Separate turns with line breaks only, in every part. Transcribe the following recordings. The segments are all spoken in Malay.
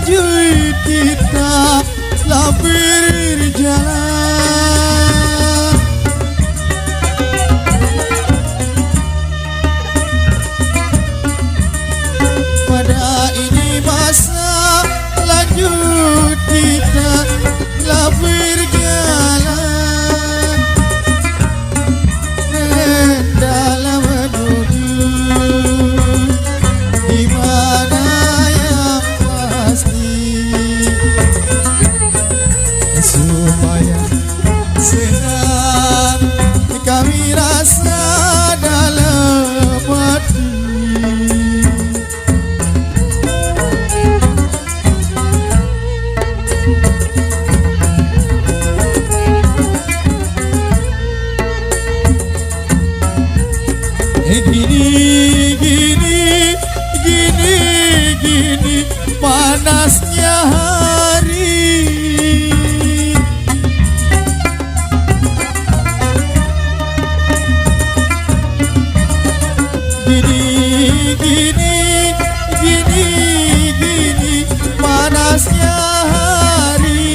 lanjut kita labir jalan. Pada ini masa lanjut kita labir jalan dalam menuju di mana yang pasti supaya senang kami rasa dalam hati. Gini panasnya hari. Gini panasnya hari.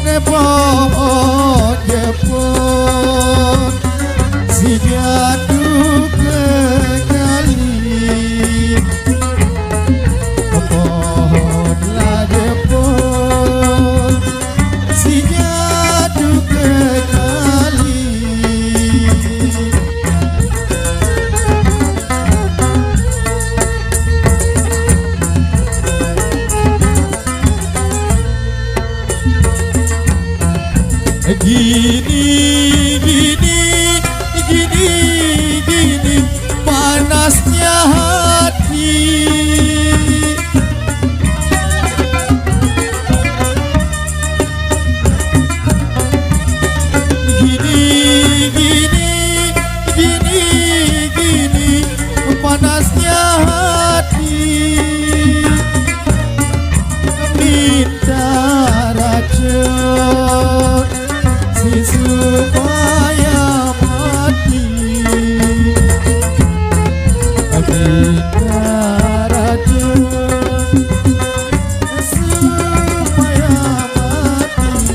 Nepot si jatuh ke kali. Pohonlah jepot si jatuh ke kali. Gini panasnya hati. Gini panasnya hati. Minta racun si supaya mati. Minta racun supaya mati.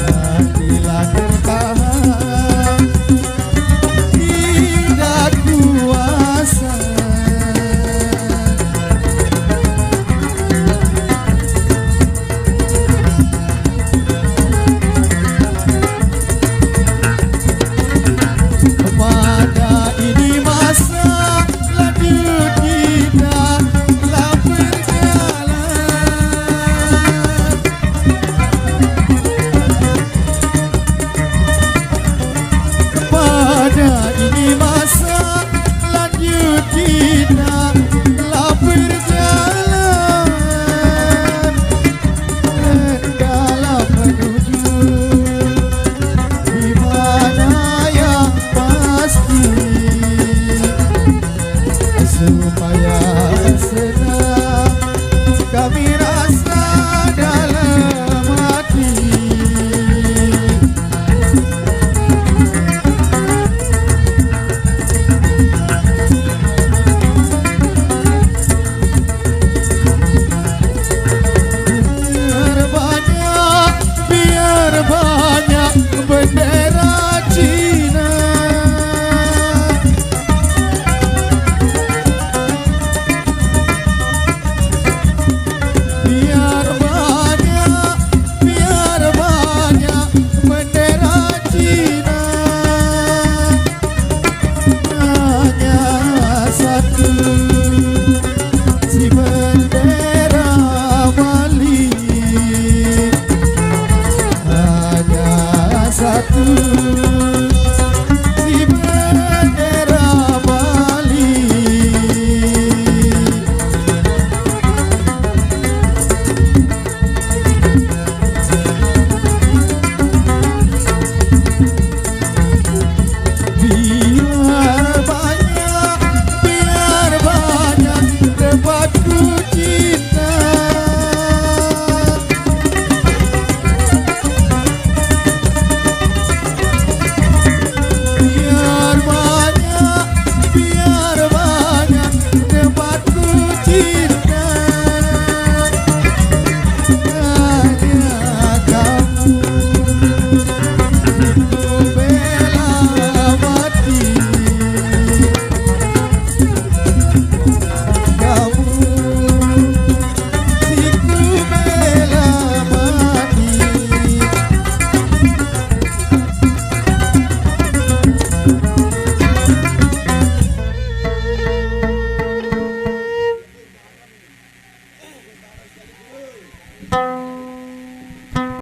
Hatilah tertahan, tidak kuasa. Pada ini masa lanjut kita telah berjalan. Pada ini masa lanjut kita telah berjalan dalam menuju di mana yang pasti, supaya senang kami rasa dalam hati. Biar banyak bendera Cina, biar banyak bendera Cina, hanya satu si bendera Bali, hanya satu